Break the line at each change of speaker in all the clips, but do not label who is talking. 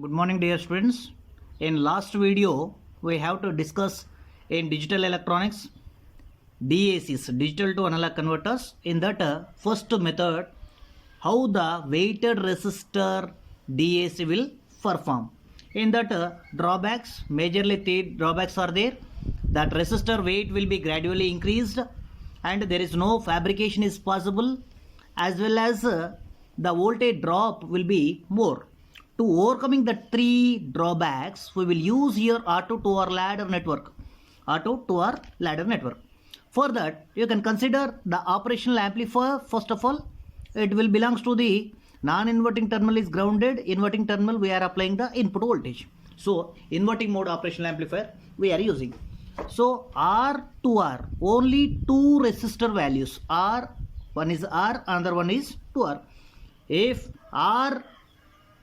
Good morning, dear students. In last video, we have to discuss in digital electronics DACs, digital to analog converters. In that first method, how the weighted resistor DAC will perform. In that drawbacks, majorly three drawbacks are there. That resistor weight will be gradually increased, and there is no fabrication is possible, as well as the voltage drop will be more. To overcoming the three drawbacks, we will use here R2 to our ladder network. R2 to our ladder network. For that, you can consider the operational amplifier. First of all, it will belongs to the non-inverting terminal is grounded. Inverting terminal, we are applying the input voltage. So, inverting mode operational amplifier we are using. So, R to R, only two resistor values. R, one is R, another one is 2R. If R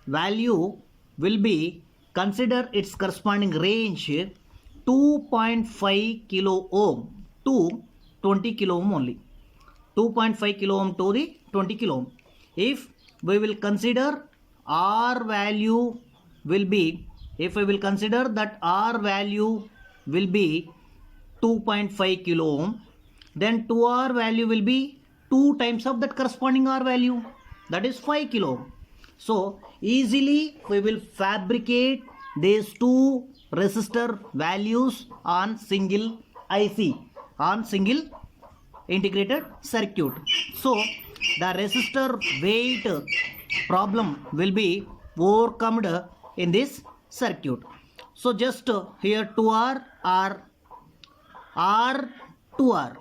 value will be consider its corresponding range 2.5 kilo ohm to 20 kilo ohm only. 2.5 kilo ohm to the 20 kilo ohm. If we will consider R value will be, if we will consider that R value will be 2.5 kilo ohm, then 2R value will be 2 times of that corresponding R value, that is 5 kilo ohm. So easily we will fabricate these two resistor values on single IC, on single integrated circuit. So the resistor weight problem will be overcome in this circuit. So just here 2R or R 2R.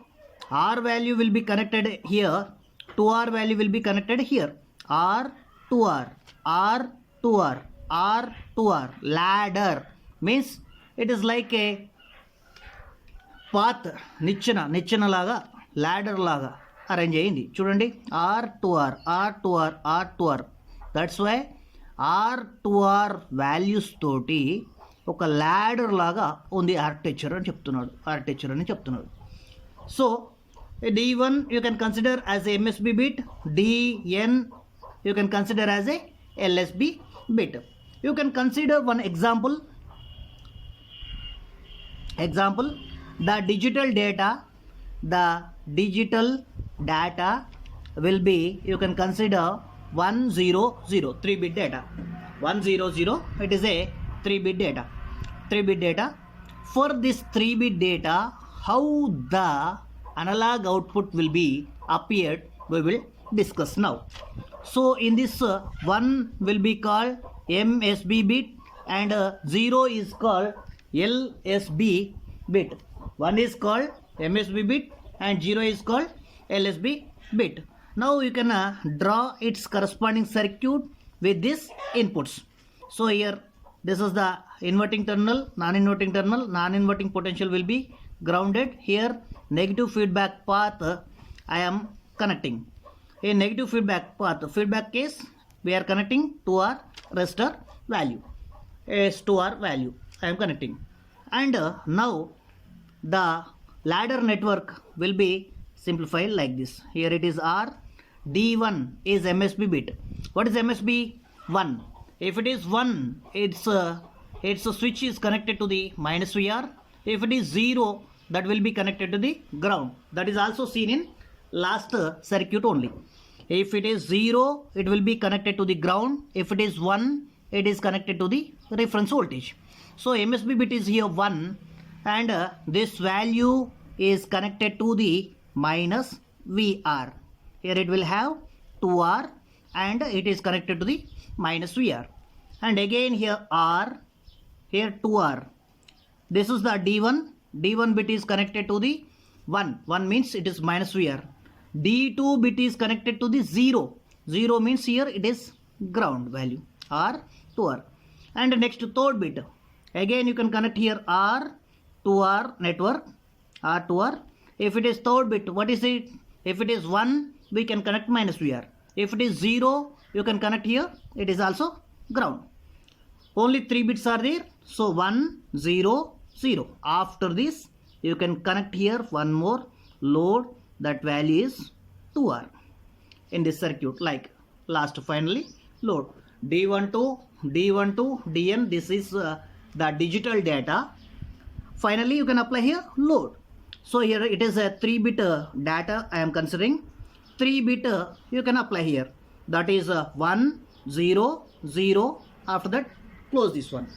R value will be connected here, 2R value will be connected here. R 2R, R 2R, R 2R, ladder means it is like a path, నిచ్చెన లాగా ladder లాగా arrange అయ్యింది చూడండి. R2R, R2R, R2R. That's why R2R values తోటి ఒక ladder లాగా ఉంది architecture అని చెప్తున్నాడు. So D1 you can consider as a MSB bit, DN you can consider as a LSB bit. You can consider one example, the digital data will be, you can consider 100, 3-bit data. 100, it is a 3-bit data. For this 3-bit data, how the analog output will be appeared, we will discuss now. So in this one will be called MSB bit and 0 is called LSB bit. One is called MSB bit and 0 is called LSB bit. Now you can draw its corresponding circuit with these inputs. So here this is the inverting terminal, non-inverting terminal. Non-inverting potential will be grounded. Here negative feedback path I am connecting. A negative feedback case we are connecting to our resistor value, as to our value I am connecting. And now the ladder network will be simplified like this. Here it is R, D1 is MSB bit. What is MSB? 1. If it is 1, its switch is connected to the minus VR. If it is 0, that will be connected to the ground. That is also seen in last circuit only. If it is 0, it will be connected to the ground. If it is 1, it is connected to the reference voltage. So MSB bit is here 1 and this value is connected to the minus VR. Here it will have 2R and it is connected to the minus VR. And again here R, here 2R. This is the D1. D1 bit is connected to the 1. 1 means it is minus VR. D2 bit is connected to the 0. 0 means here it is ground value, R to R. And next third bit, again you can connect here R to R network, R to R. If it is third bit, what is it? If it is 1, we can connect minus VR. If it is 0, you can connect here, it is also ground. Only 3 bits are there. So 1, 0, 0. After this, you can connect here one more load, that value is 2R in this circuit, like last finally load D1 to D1 to Dn, this is the digital data. Finally, you can apply here load. So here it is a 3-bit data I am considering. 3-bit you can apply here. That is 1, 0, 0. After that, close this one.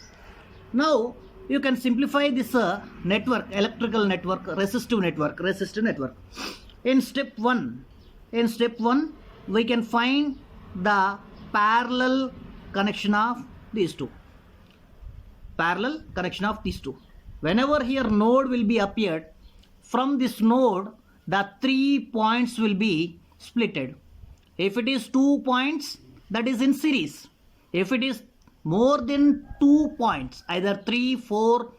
Now you can simplify this network, electrical network, resistive network. In step 1, we can find the parallel connection of these two. Whenever here node will be appeared, from this node the 3 points will be splitted. If it is 2 points, that is in series. If it is more than 2 points, either 3, 4,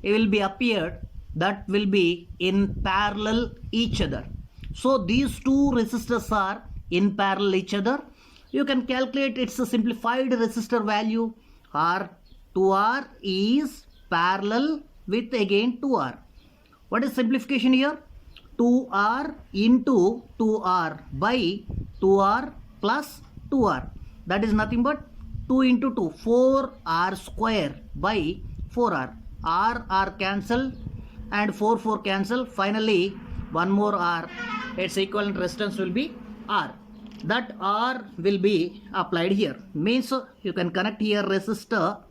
it will be appeared, that will be in parallel each other. So these two resistors are in parallel each other. You can calculate its a simplified resistor value. R2R is parallel with again 2R. What is simplification here? 2R into 2R by 2R plus 2R. That is nothing but 2 into 2, 4R square by 4R. R cancel and 4 cancel. Finally, one more R. Its equivalent resistance will be R. That R will be applied here. Means you can connect here resistor.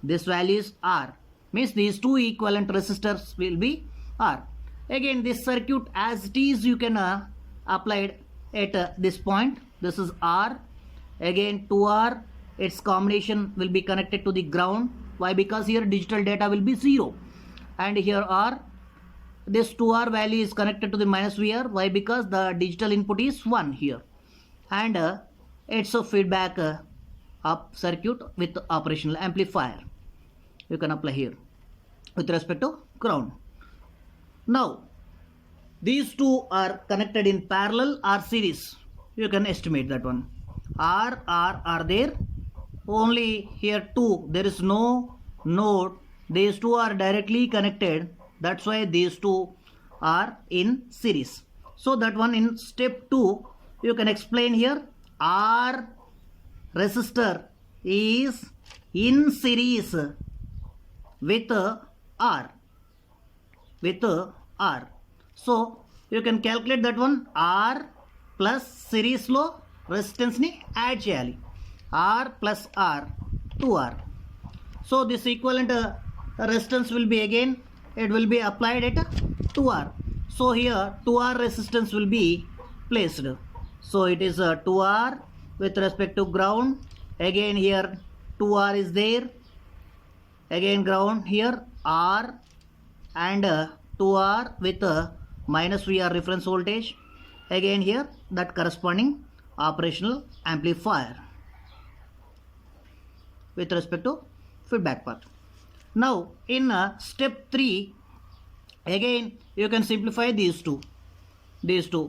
This value is R. Means these two equivalent resistors will be R. Again, this circuit as it is you can apply it at this point. This is R. Again 2R. Its combination will be connected to the ground. Why? Because here digital data will be 0. And here R. This 2R value is connected to the minus VR. Why? Because the digital input is 1 here. And it's a feedback up circuit with operational amplifier. You can apply here with respect to ground. Now, these two are connected in parallel or series. You can estimate that one. R are there. Only here 2. There is no node. These two are directly connected. That's why these two are in series. So that one in step 2, you can explain here. R resistor is in series with R. So you can calculate that one. R plus series lo resistance ni add cheyali. R plus R, 2R. So this equivalent resistance will be again, it will be applied at 2R. So here 2R resistance will be placed. So it is 2R with respect to ground. Again here 2R is there. Again ground here R and 2R with minus VR reference voltage. Again here that corresponding operational amplifier with respect to feedback path. Now in step 3, again you can simplify these two.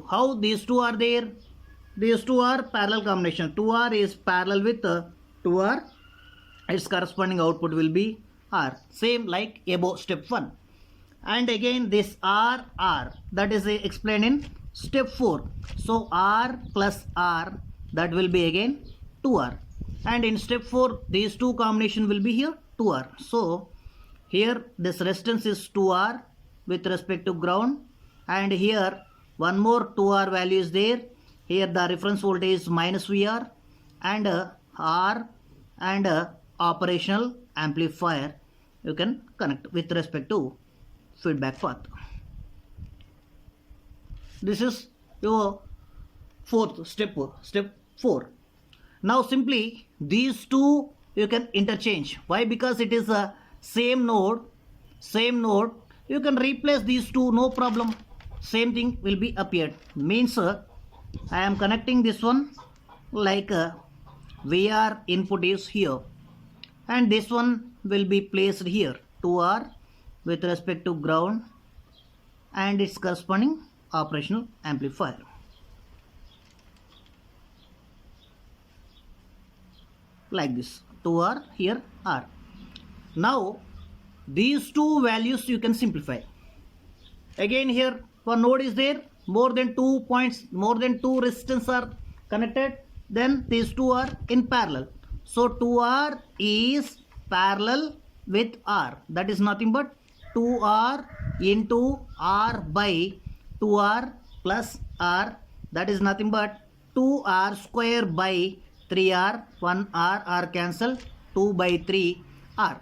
How these two are there? These two are parallel combination. 2R is parallel with 2R. Its corresponding output will be R. Same like above step 1. And again this R, that is explained in step 4. So R plus R, that will be again 2R. And in step 4, these two combination will be here 2R. So here this resistance is 2R with respect to ground. And here one more 2R value is there. Here the reference voltage is minus VR. And R and operational amplifier you can connect with respect to feedback path. This is your fourth step 4. Now simply these two you can interchange. Why? Because it is a same node. You can replace these two, no problem. Same thing will be appeared. Means I am connecting this one like VR input is here. And this one will be placed here. 2R with respect to ground and its corresponding operational amplifier. Like this, 2R, here R. Now these two values you can simplify. Again here one node is there, more than 2 points, more than 2 resistance are connected, then these two are in parallel. So 2R is parallel with R. That is nothing but 2R into R by 2R plus R. That is nothing but 2R square by 3R. 1R, R cancel. 2 by 3 R.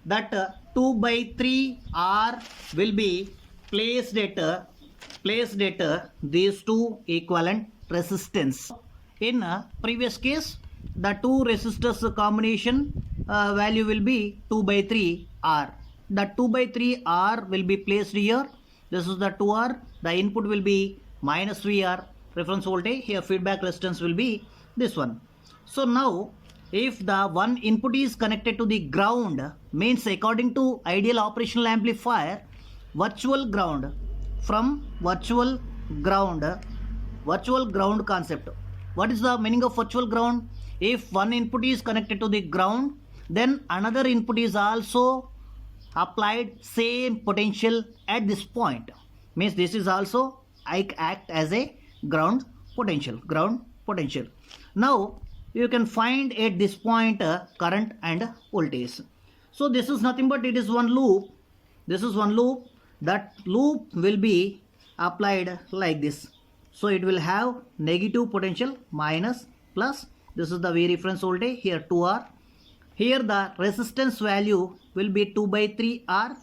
That 2 by 3 R will be placed at these two equivalent resistance. In previous case, the two resistors combination value will be 2 by 3 R. The 2 by 3 R will be placed here. This is the 2R. The input will be minus VR. Reference voltage. Here feedback resistance will be this one. So now, if the one input is connected to the ground, means according to ideal operational amplifier, virtual ground, from virtual ground concept. What is the meaning of virtual ground? If one input is connected to the ground, then another input is also applied same potential at this point. Means this is also act as a ground potential. Now you can find at this point current and voltage. So this is nothing but it is one loop. That loop will be applied like this. So it will have negative potential, minus, plus. This is the V reference voltage. Here 2R. Here the resistance value will be 2 by 3 R.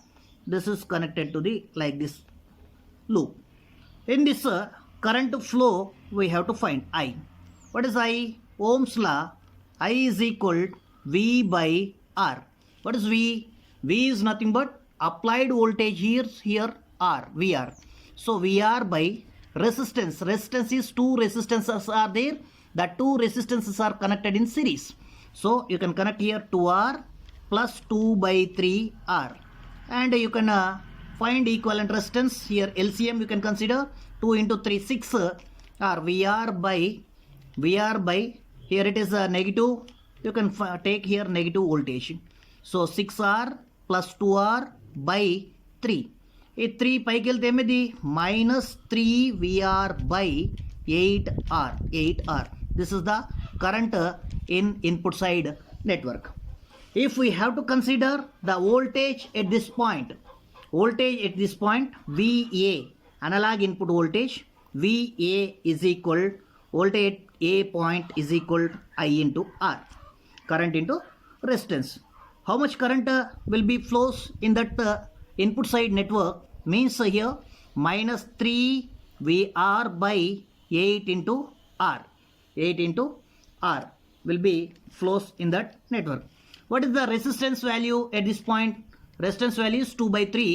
This is connected to the like this loop. In this current flow, we have to find I. What is I? Ohm's law. I is equal V by R. What is V? V is nothing but applied voltage here R, VR. So VR by resistance. Resistance is two resistances are there. The two resistances are connected in series. So you can connect here 2R plus 2 by 3 R. And you can find equivalent resistance. Here LCM you can consider 2 into 3, 6 R. VR by here it is a negative. You can take here negative voltage. So 6R plus 2R by 3. A 3 పైకి వెళ్తే ఏమిది -3 VR by 8R. This is the current in input side network. If we have to consider the voltage at this point, VA, analog input voltage, VA is equal voltage at A point is equal I into R, current into resistance. How much current will be flows in that input side network? Means here -3 VR by 8 into R. 8 into R will be flows in that network. What is the resistance value at this point? Resistance value is 2 by 3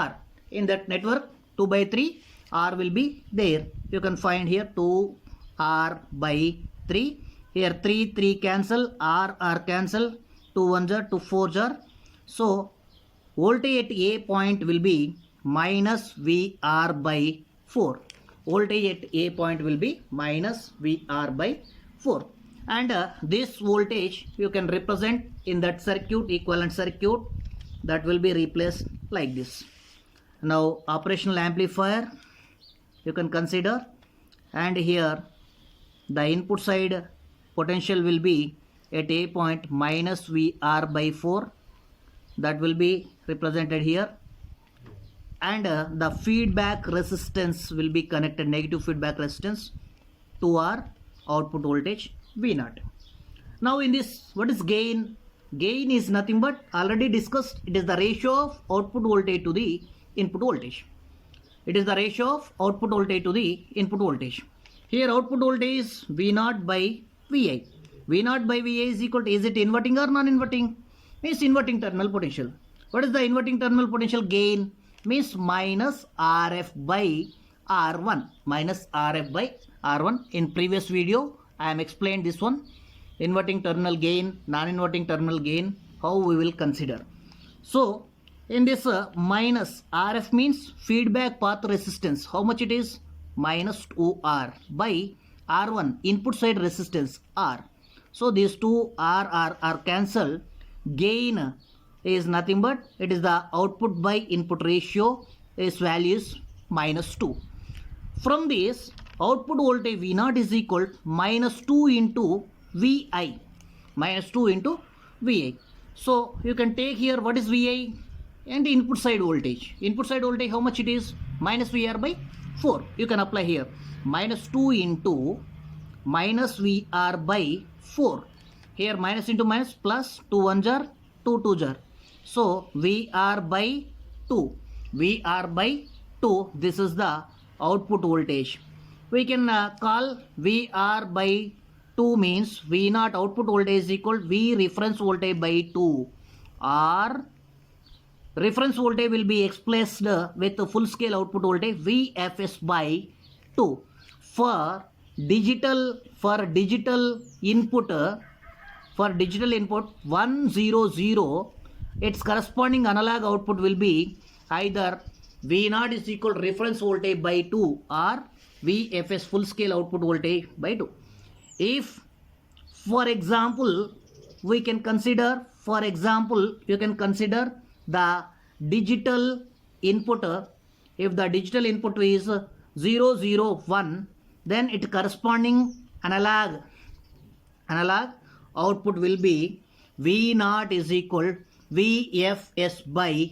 R. In that network 2 by 3 R will be there. You can find here 2 R by 3. Here 3 cancel, R cancel, 2 1s are 2 4s are. So voltage at A point will be minus VR by 4. Voltage at A point will be minus VR by 4. And this voltage you can represent in that circuit, equivalent circuit, that will be replaced like this. Now operational amplifier you can consider, and here the input side potential will be at A point minus VR by 4. That will be represented here. And the feedback resistance will be connected, negative feedback resistance, to our output voltage V0. Now in this, what is gain? Gain is nothing but already discussed. It is the ratio of output voltage to the input voltage. It is the ratio of output voltage to the input voltage. Here output voltage is V0 by Vi. V0 by Vi is equal to, is it inverting or non-inverting? Means inverting terminal potential. What is the inverting terminal potential gain? Means minus RF by R1. Minus RF by R1. In previous video I am explained this one. Inverting terminal gain, non-inverting terminal gain, how we will consider. So in this minus RF means feedback path resistance. How much it is? Minus 2R by R1, input side resistance R. So these two R are cancelled. Gain is nothing but it is the output by input ratio. Its value is -2. From this output voltage V0 is equal -2 into Vi. minus 2 into Vi. So you can take here what is Vi and the input side voltage. Input side voltage, how much it is? Minus VR by 4. You can apply here. Minus 2 into minus VR by 4. Here minus into minus plus 2 1 jar 2 2 jar. So VR by 2. VR by 2. This is the output voltage. We can call VR by 2 means V naught output voltage is equal V reference voltage by 2, or reference voltage will be expressed with the full scale output voltage VFS by 2. For digital input 100, its corresponding analog output will be either V naught is equal reference voltage by 2 or VFS full scale output voltage by 2. If for example you can consider the digital input, if the digital input is 0 0 1, then its corresponding analog output will be V naught is equal VFS by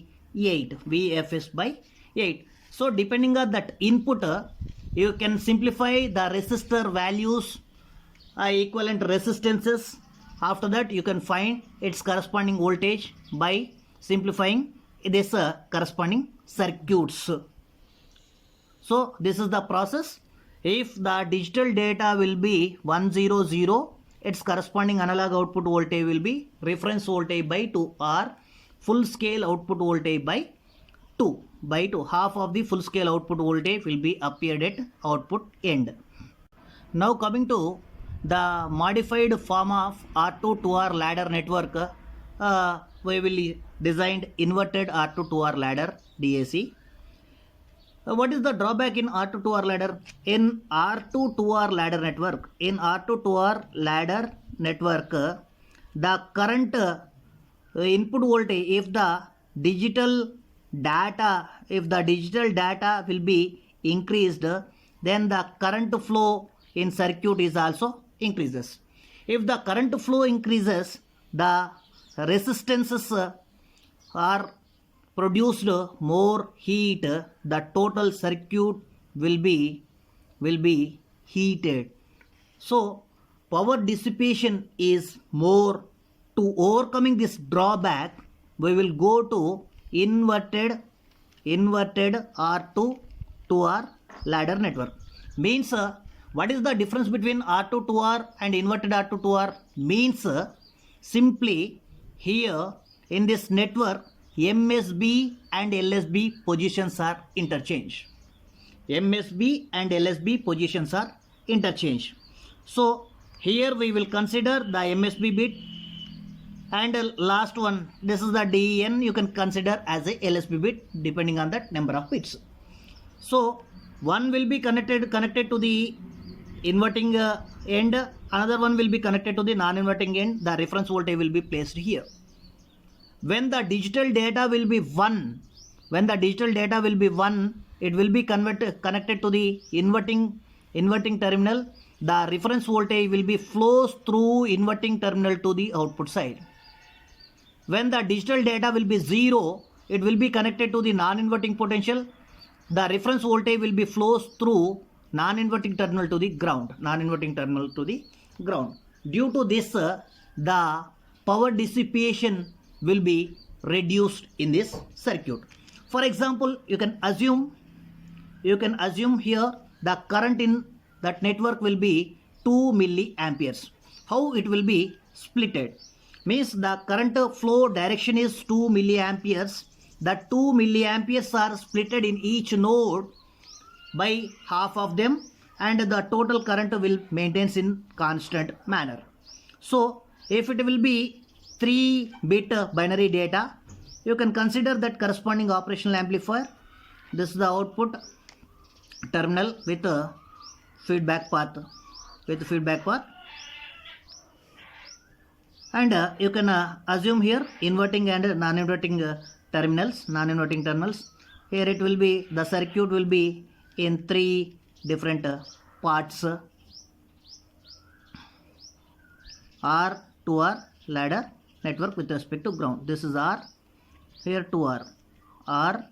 8. So depending on that input, you can simplify the resistor values, equivalent resistances. After that you can find its corresponding voltage by simplifying this corresponding circuits. So this is the process. If the digital data will be 100, its corresponding analog output voltage will be reference voltage by 2 or full scale output voltage by 2. Half of the full scale output voltage will be appeared at output end. Now coming to the modified form of R2 to R ladder network, we will design inverted R2 to R ladder DAC. What is the drawback in R2 to R ladder? In R2 to R ladder network, the current input voltage, if the digital data will be increased, then the current flow in circuit is also increases. If the current flow increases, the resistances are produced more heat, the total circuit will be heated. So power dissipation is more. To overcoming this drawback, we will go to inverted R2 to R ladder network. Means what is the difference between R2 to R and inverted R2 to R? Means simply here in this network MSB and LSB positions are interchanged. So here we will consider the MSB bit, and last one, this is the DEN, you can consider as a LSB bit depending on the number of bits. So one will be connected to the inverting end, another one will be connected to the non-inverting end. The reference voltage will be placed here. When the digital data will be 1, it will be connected to the inverting terminal. The reference voltage will be flows through inverting terminal to the output side. When the digital data will be 0, it will be connected to the non-inverting potential. The reference voltage will be flows through non-inverting terminal to the ground. Due to this, the power dissipation will be reduced in this circuit. For example, you can assume here the current in that network will be 2 milliamperes. How it will be splitted? Means the current flow direction is 2 milliamperes. The 2 milliamperes are splitted in each node by half of them, and the total current will maintains in constant manner. So if it will be 3-bit binary data, you can consider that corresponding operational amplifier. This is the output terminal with a feedback path. And you can assume here inverting and non-inverting terminals. Here it will be, the circuit will be in 3 different parts. R 2R ladder network with respect to ground. This is R, here 2R, R,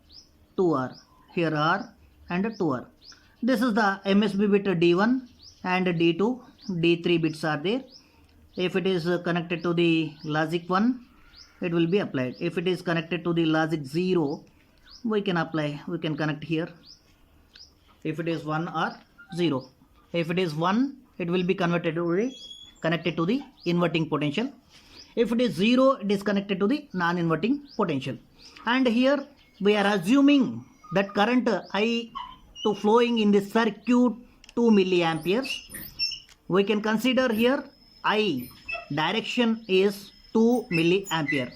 2R, here R and 2R. This is the MSB bit D1 and D2, D3 bits are there. If it is connected to the logic 1, it will be applied. If it is connected to the logic 0, we can apply, we can connect here. If it is 1 or 0. If it is 1, it will be connected to the inverting potential. If it is 0, it is connected to the non-inverting potential. And here we are assuming that current I to flowing in this circuit 2 milliamperes. We can consider here I direction is 2 milliampere.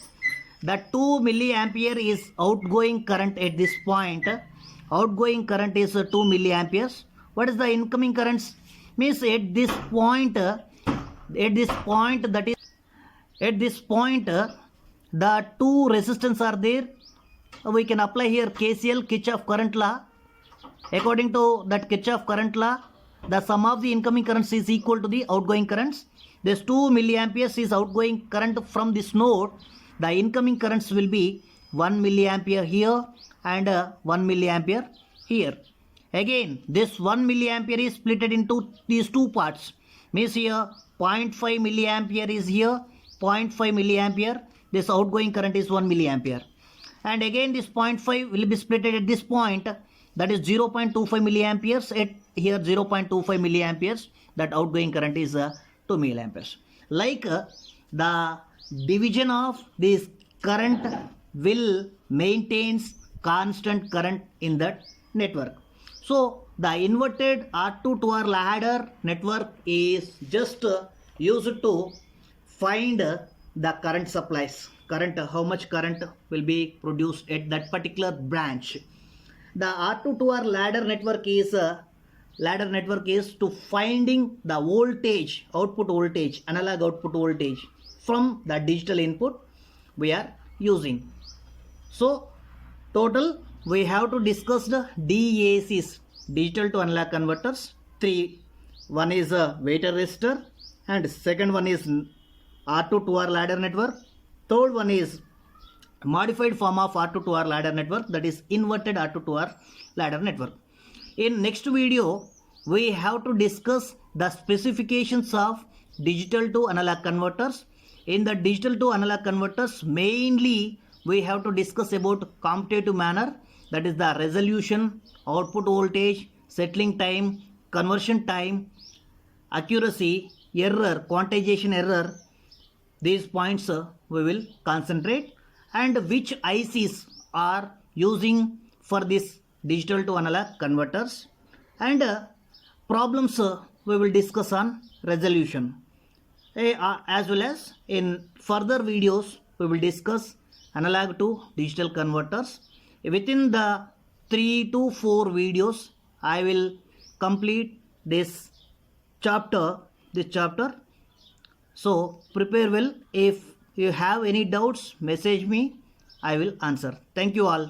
That 2 milliampere is outgoing current at this point. Outgoing current is 2 milliamperes. What is the incoming currents? Means at this point the two resistance are there. We can apply here KCL, Kirchhoff current law. According to that Kirchhoff current law, the sum of the incoming currents is equal to the outgoing currents. This 2 milliamperes is outgoing current from this node. The incoming currents will be 1 milliampere here and 1 milliampere here. Again, this 1 milliampere is split into these two parts. Means here 0.5 milliampere is here, 0.5 milliampere. This outgoing current is 1 milliampere. And again this 0.5 will be split at this point. That is 0.25 milliamperes. At here 0.25 milliamperes. That outgoing current is 2 milliamperes. Like the division of this current will maintains constant current in that network. So the inverted R2 to R ladder network is just used to find the current supplies. Current, how much current will be produced at that particular branch. The R2 to R ladder network is to finding the voltage, output voltage, analog output voltage from the digital input we are using. So total we have to discuss the DACs, digital to analog converters, 3. One is a weighted resistor and second one is R2 to R ladder network. Third one is modified form of R2 to R ladder network, that is inverted R2 to R ladder network. In next video we have to discuss the specifications of digital to analog converters. In the digital to analog converters mainly we have to discuss about commutative manner, that is the resolution, output voltage, settling time, conversion time, accuracy, error, quantization error. These points we will concentrate, and which ICs are using for this digital to analog converters, and problems we will discuss on resolution. As well as in further videos we will discuss analog to digital converters. Within the 3 to 4 videos I will complete this chapter. So prepare well. If you have any doubts, message me, I will answer. Thank you all.